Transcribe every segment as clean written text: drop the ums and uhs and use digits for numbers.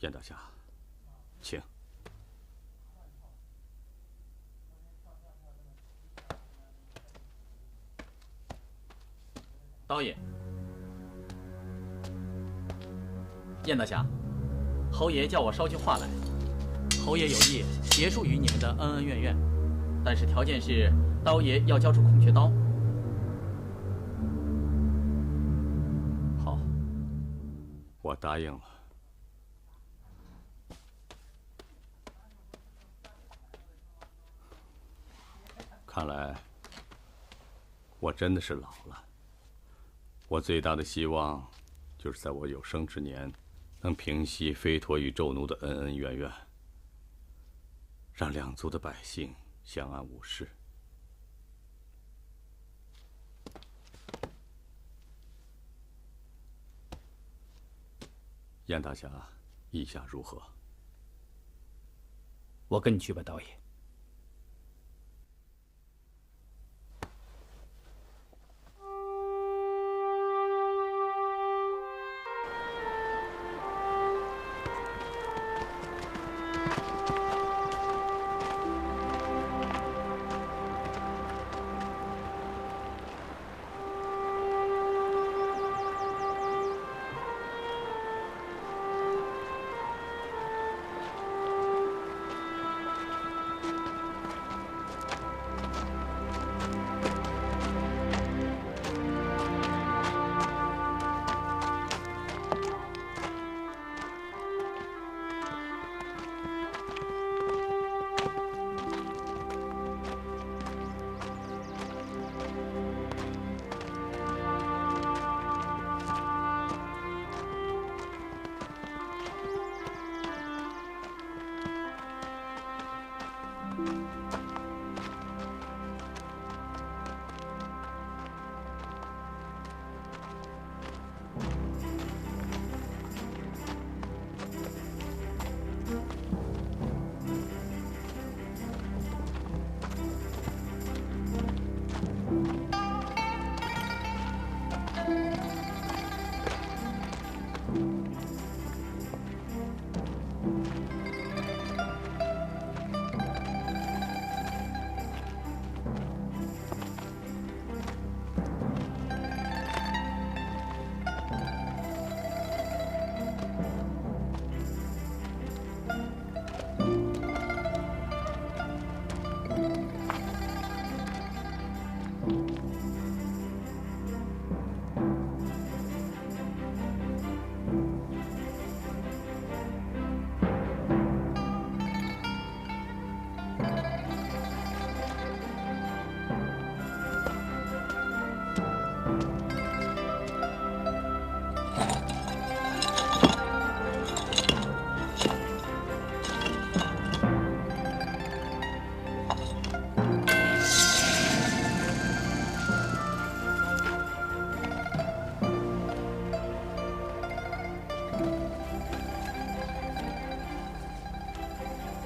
燕大侠，请。刀爷，燕大侠，侯爷叫我捎句话来。侯爷有意结束与你们的恩恩怨怨，但是条件是刀爷要交出孔雀刀。好，我答应了。看来我真的是老了。我最大的希望，就是在我有生之年，能平息飞陀与纣奴的恩恩怨怨，让两族的百姓相安无事。燕大侠，意下如何？我跟你去吧，刀爷。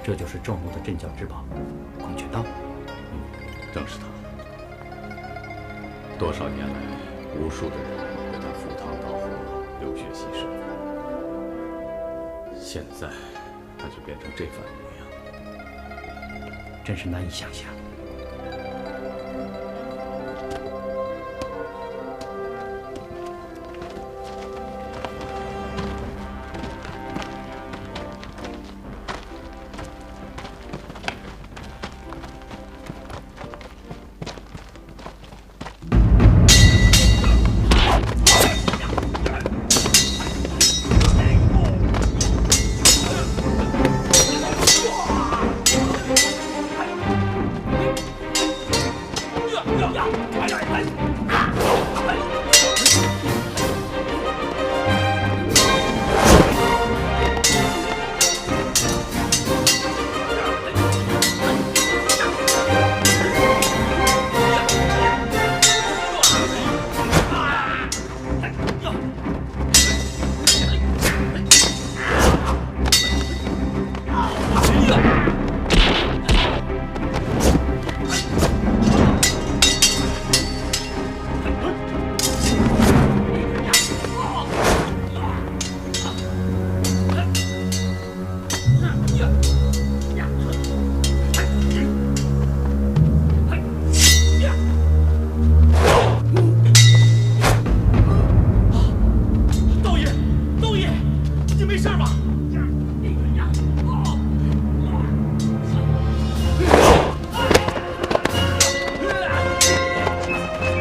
这就是纣奴的镇教之宝——孔雀刀。正是他。多少年来，无数的人为他赴汤蹈火、流血牺牲，现在他就变成这番模样，真是难以想象。吧！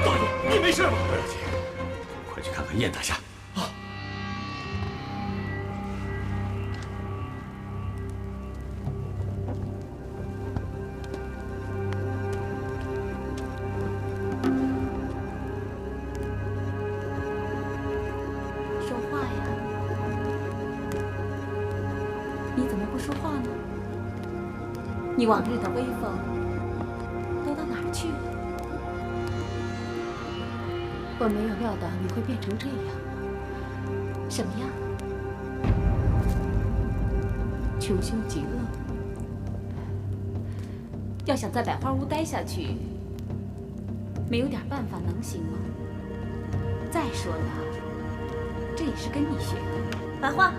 大爷，你没事吧？不要紧，快去看看燕大侠。 你往日的威风都到哪儿去了？我没有料到你会变成这样。什么样？穷凶极恶。要想在百花屋待下去，没有点办法能行吗？再说了，这也是跟你学的。百花，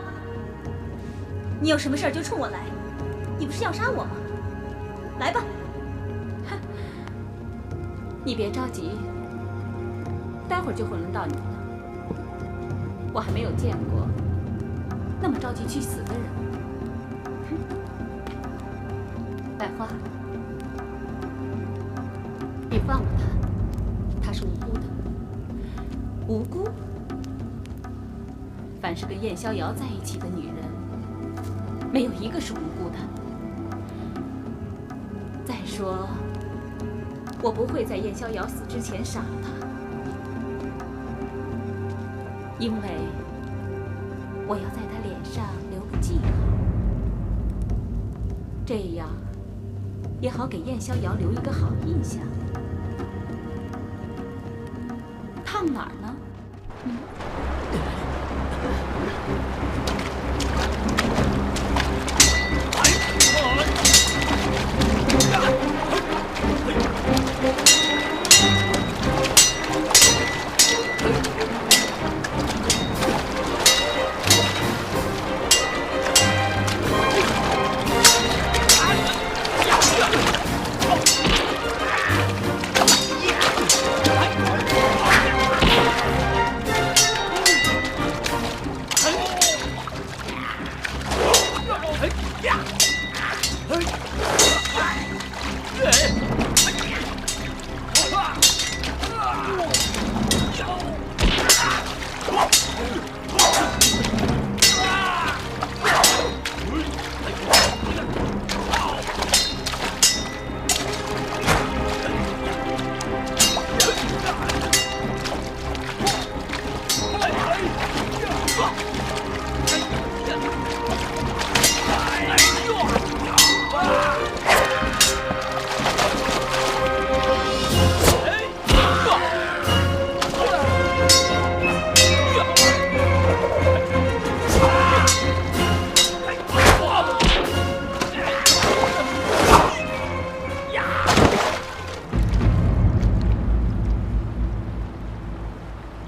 你有什么事儿就冲我来。你不是要杀我吗？ 来吧，哼！你别着急，待会儿就会轮到你了。我还没有见过那么着急去死的人。哼！百花，你放了他，他是无辜的。无辜？凡是跟燕逍遥在一起的女人，没有一个是无辜的。 再说，我不会在燕逍遥死之前杀了他，因为我要在他脸上留个记号，这样也好给燕逍遥留一个好印象。烫哪儿呢？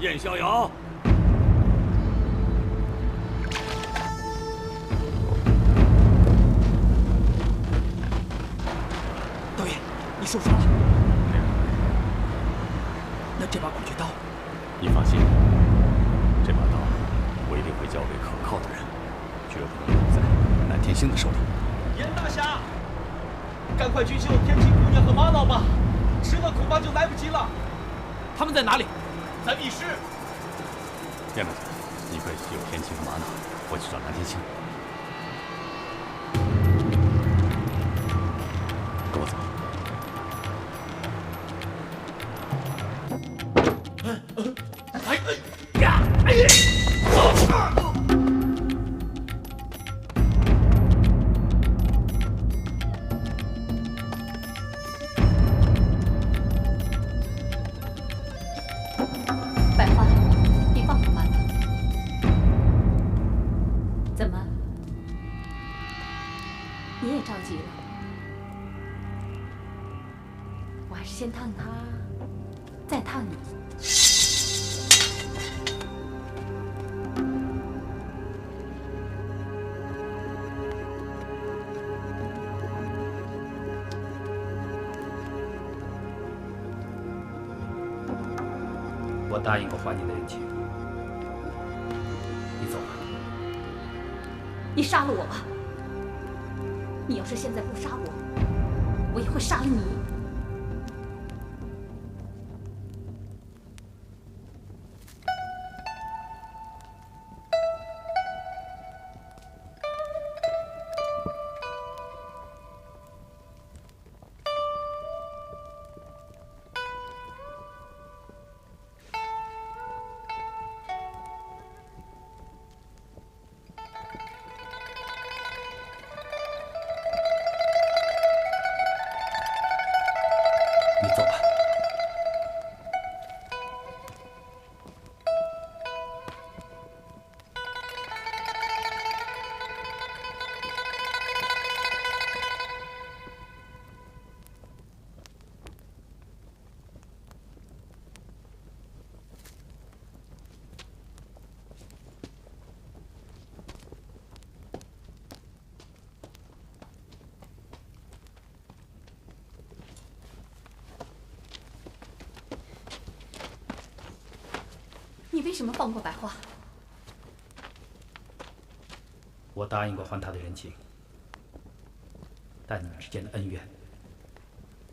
燕逍遥，导演，你受伤了。那这把古绝刀，你放心，这把刀我一定会交给可靠的人，绝不能落在南天星的手里。燕大侠，赶快去救天晴姑娘和玛瑙吧，迟了恐怕就来不及了。他们在哪里？ 在密室。燕大侠，你快去救天晴和玛瑙，我去找南天星。跟我走。百花，你放过玛瑙。怎么，你也着急了？我还是先烫他，再烫你。我答应过还你的人情，你走吧。你杀了我吧！你要是现在不杀我，我也会杀了你。你走吧。你为什么放过白花？我答应过还他的人情，但你们之间的恩怨，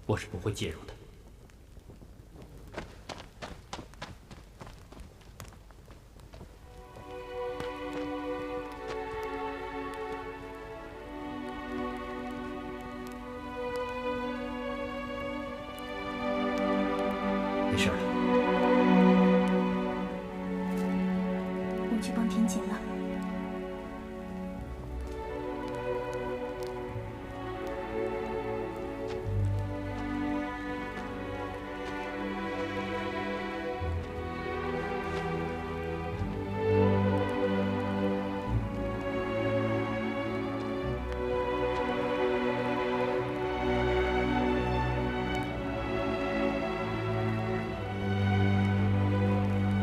我是不会介入的。没事了。我去帮天琴了。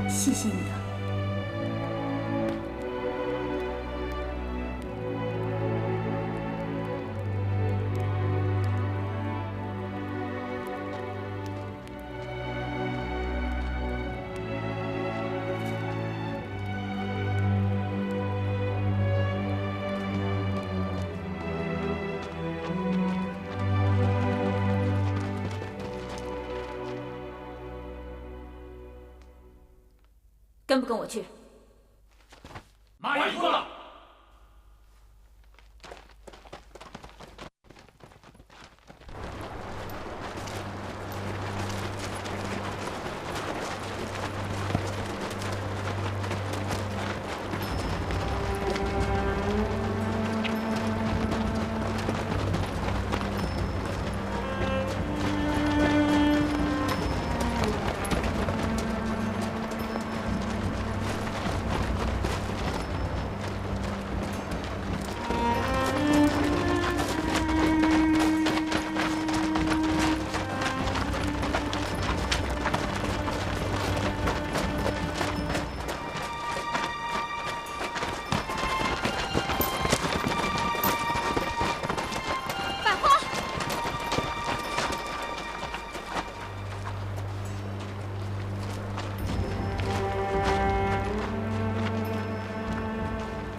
谢谢你啊。跟不跟我去？马一哥。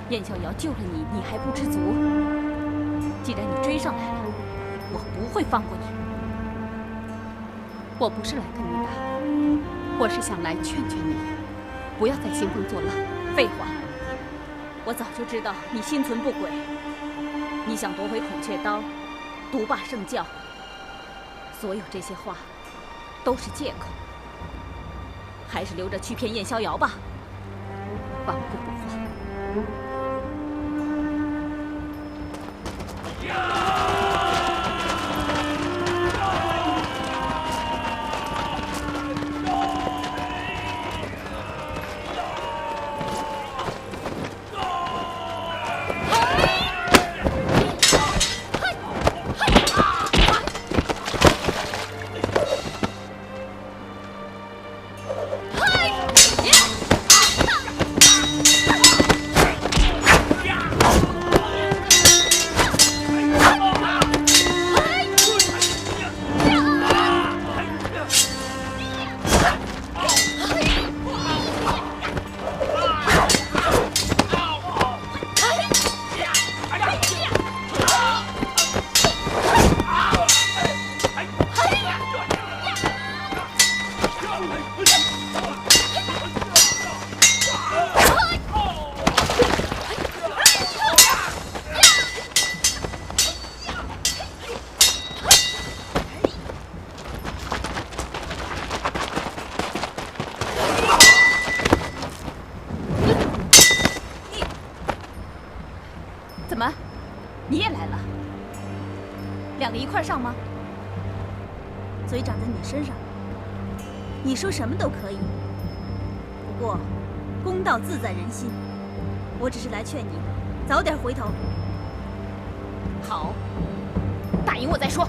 燕逍遥救了你，你还不知足。既然你追上来了，我不会放过你。我不是来跟你打，我是想来劝劝你，不要再兴风作浪。废话，我早就知道你心存不轨，你想夺回孔雀刀，独霸圣教。所有这些话都是借口，还是留着去骗燕逍遥吧。顽固不化。怎么，你也来了？两个一块上吗？嘴长在你身上，你说什么都可以。不过，公道自在人心。我只是来劝你，早点回头。好，打赢我再说。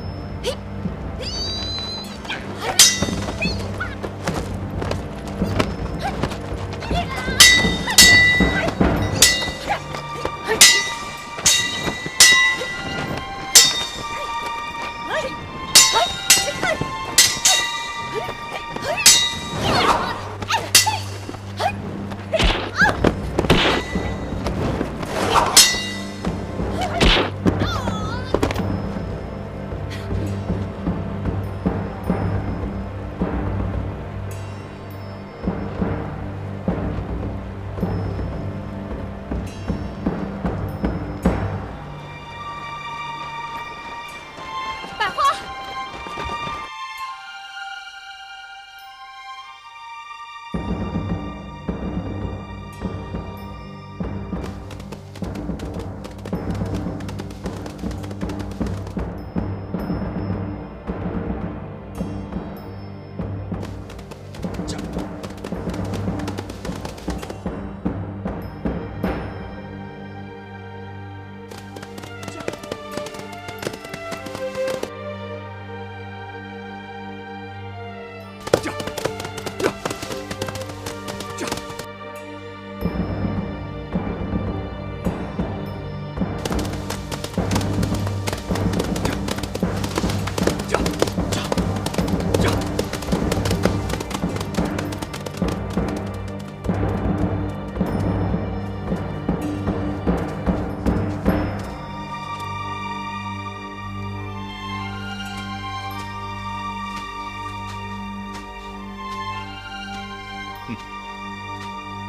嘿，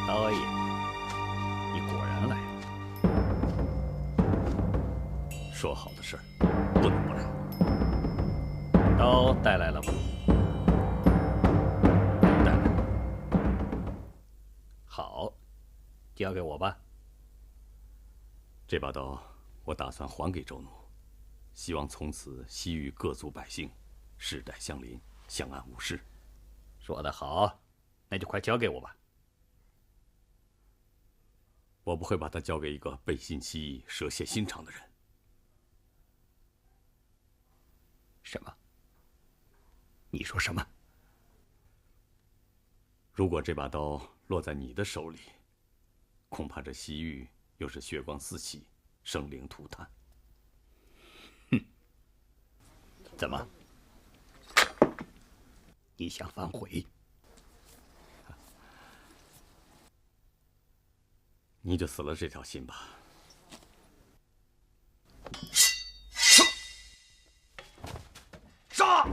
刀爷，你果然来了。说好的事儿，不能不来。刀带来了吗？带来。好，交给我吧。这把刀我打算还给周奴，希望从此西域各族百姓世代相邻，相安无事。说得好，那就快交给我吧。我不会把它交给一个背信弃义、蛇蝎心肠的人。什么？你说什么？如果这把刀落在你的手里，恐怕这西域又是血光四起，生灵涂炭。哼！怎么？你想反悔？你就死了这条心吧。杀！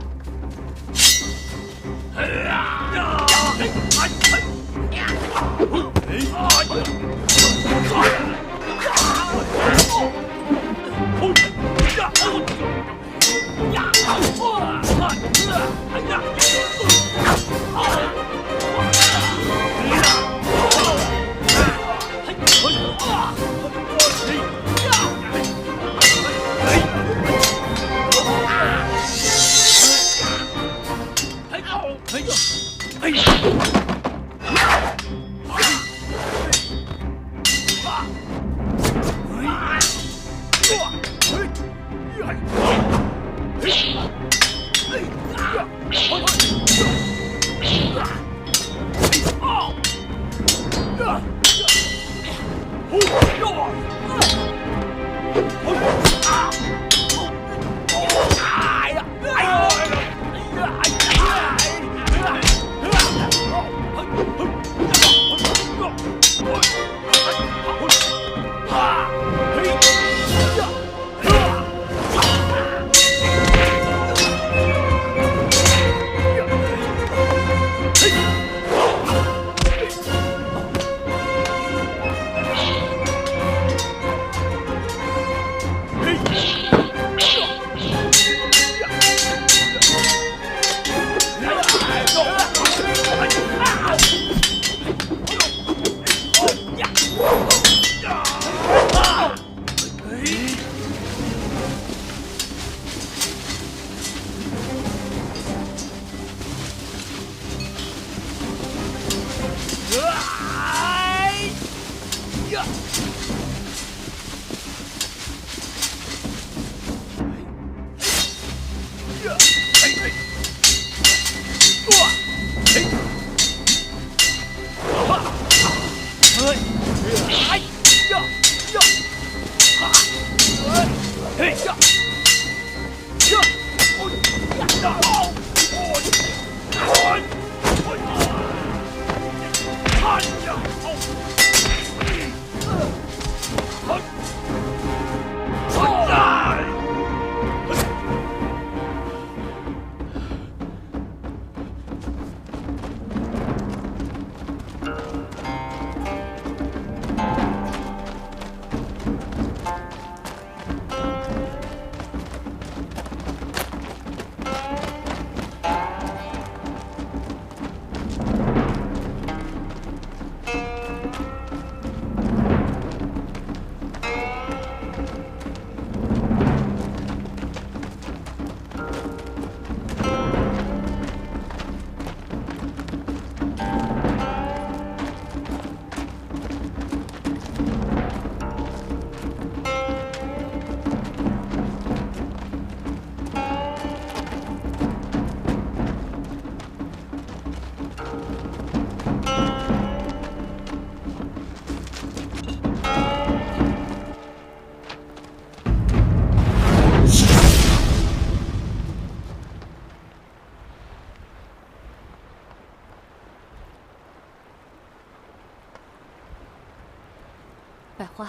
百花，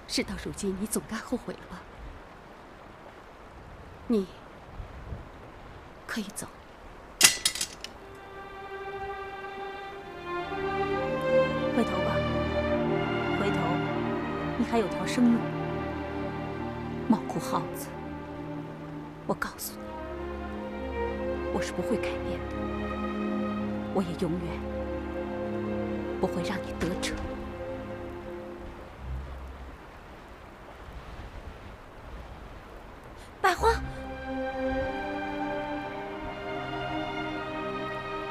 事到如今，你总该后悔了吧？你可以走。回头吧，回头，你还有条生路。猫哭耗子，我告诉你，我是不会改变的，我也永远不会让你得逞。百花，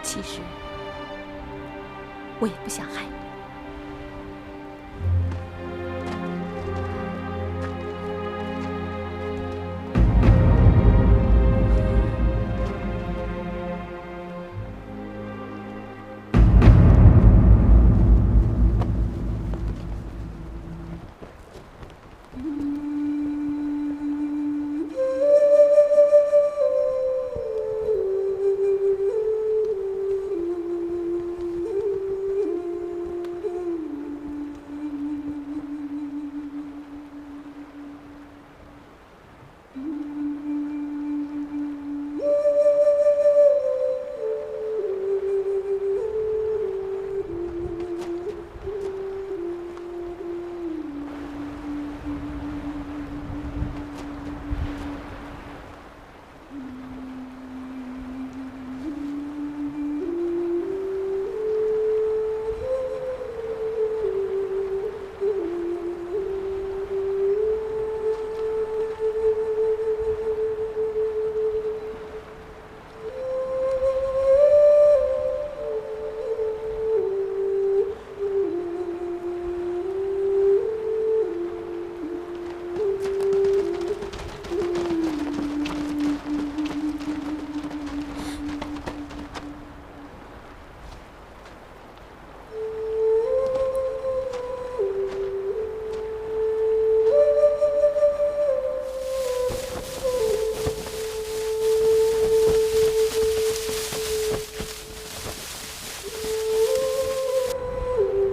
其实我也不想害你。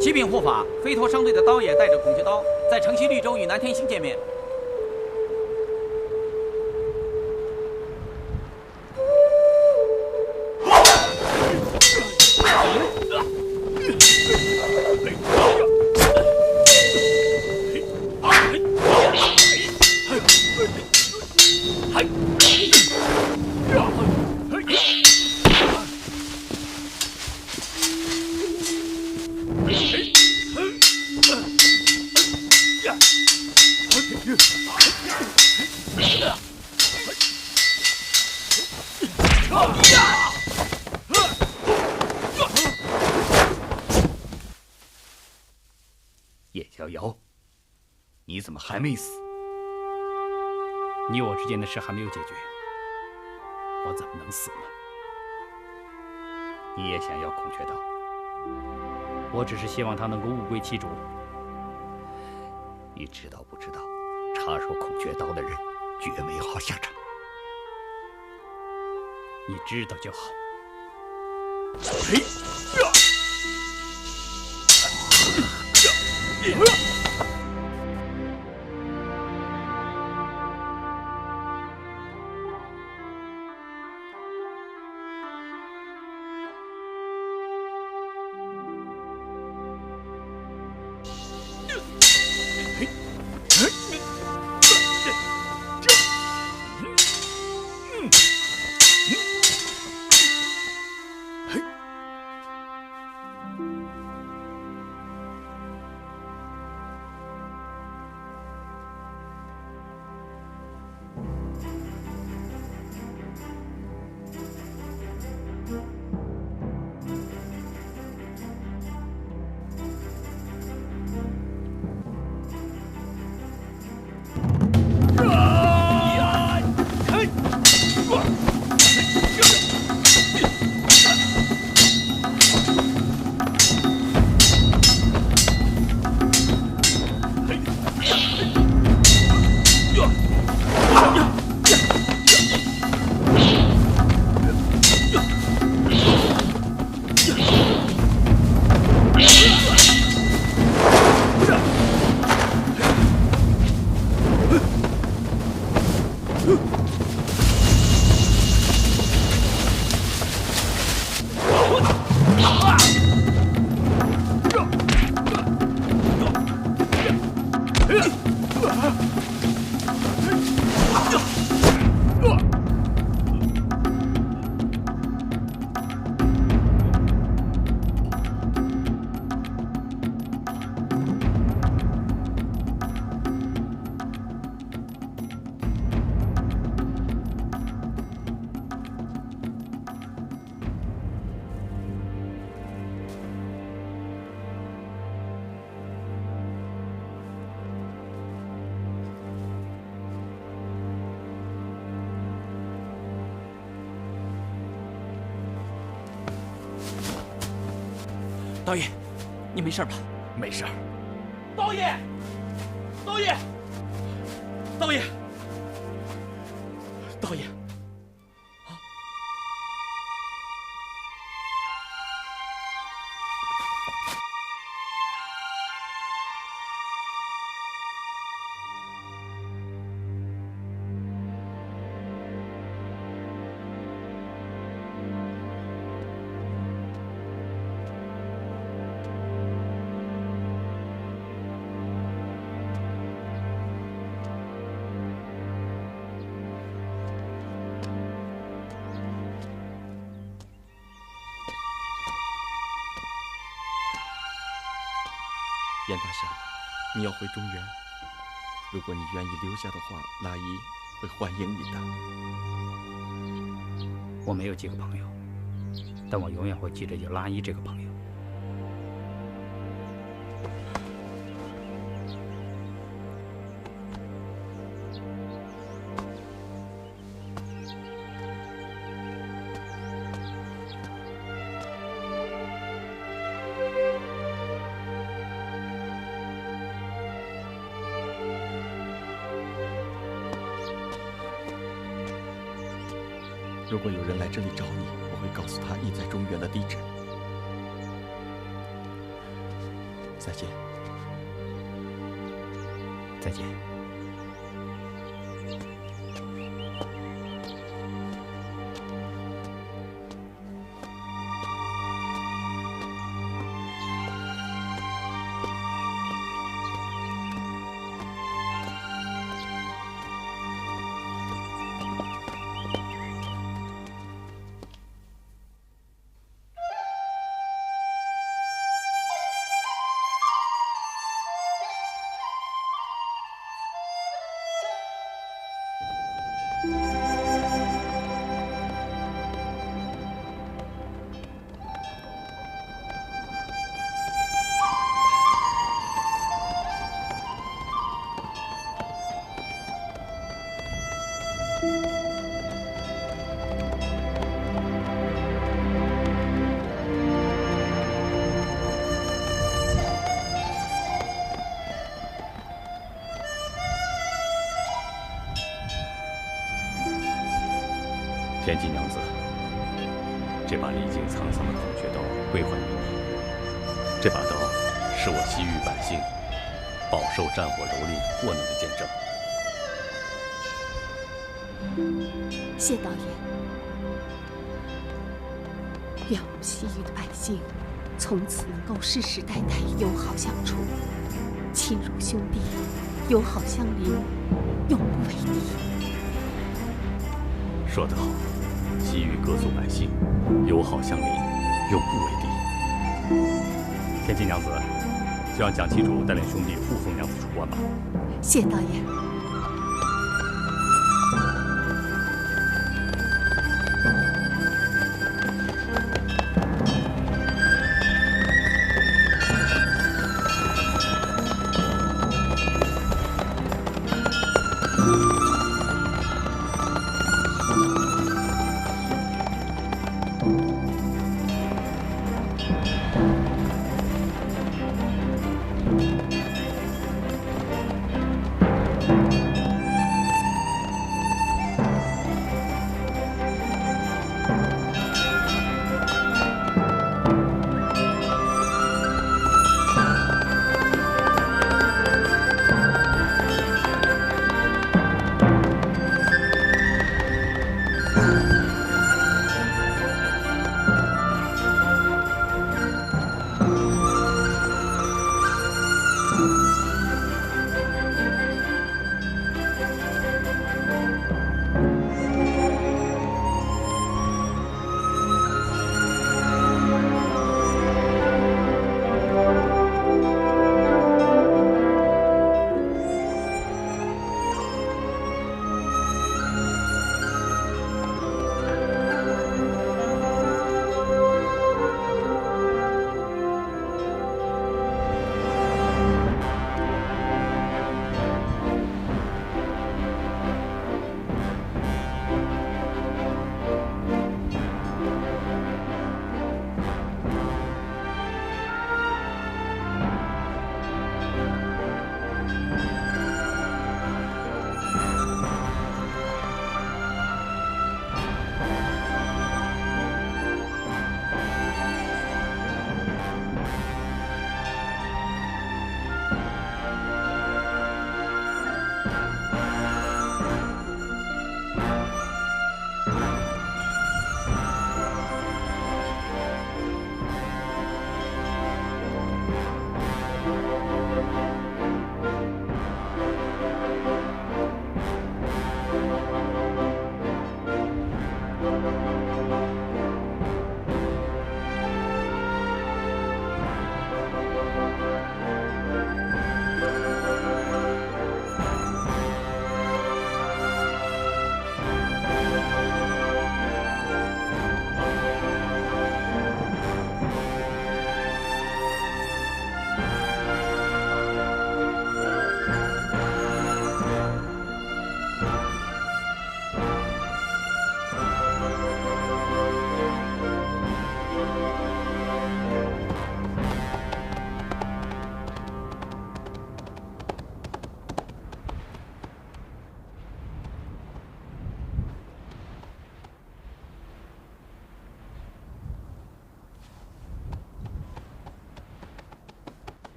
启禀护法，飞陀商队的刀也带着孔雀刀，在城西绿洲与南天星见面。叶逍遥，你怎么还没死？你我之间的事还没有解决，我怎么能死呢？你也想要孔雀刀？我只是希望他能够物归其主。你知道不知道，插手孔雀刀的人绝没好下场。你知道就好。导演，你没事吧？没事儿。导演，导演，导演，导演。 严大侠，你要回中原，如果你愿意留下的话，拉伊会欢迎你的。我没有几个朋友，但我永远会记着有拉伊这个朋友。如果有人来这里找你，我会告诉他你在中原的地址。再见。再见。天姬娘子，这把历经沧桑的孔雀刀归还于你。这把刀是我西域百姓饱受战火蹂躏祸难的见证。谢导演，愿我们西域的百姓从此能够世世代代友好相处，亲如兄弟，友好相邻，永不为敌。说得好，西域各族百姓友好相邻，永不为敌。天琪娘子，就让蒋旗主带领兄弟护送娘子出关吧。谢导演。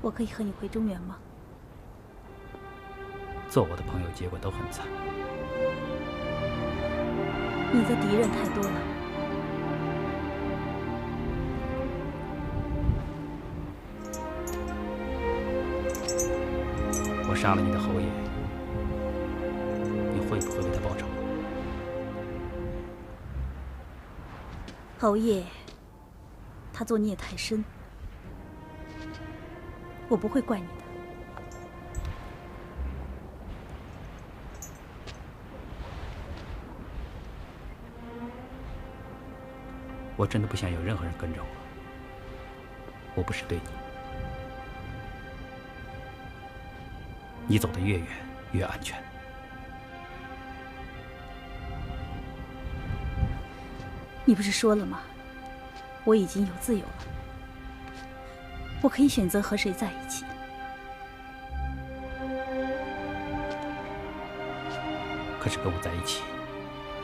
我可以和你回中原吗？做我的朋友，结果都很惨。你的敌人太多了。我杀了你的侯爷，你会不会为他报仇？侯爷，他作孽太深，我不会怪你的。我真的不想有任何人跟着我，我不是对你。你走得越远，越安全。你不是说了吗？我已经有自由了。我可以选择和谁在一起。可是跟我在一起，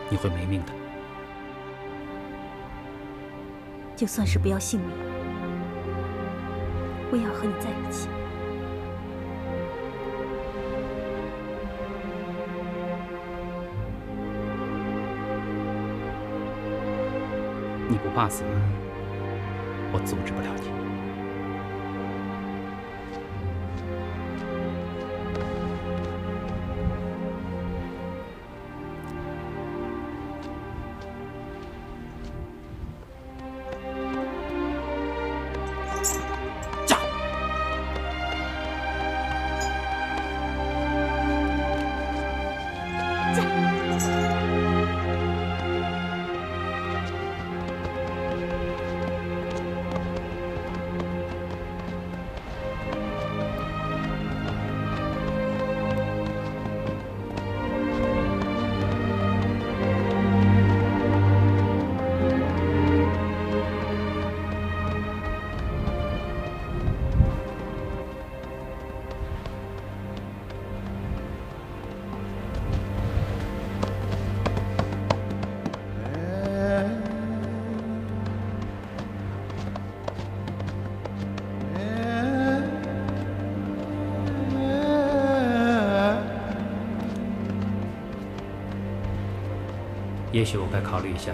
你会没命的。就算是不要性命，我也要和你在一起。你不怕死，我阻止不了你。也许我该考虑一下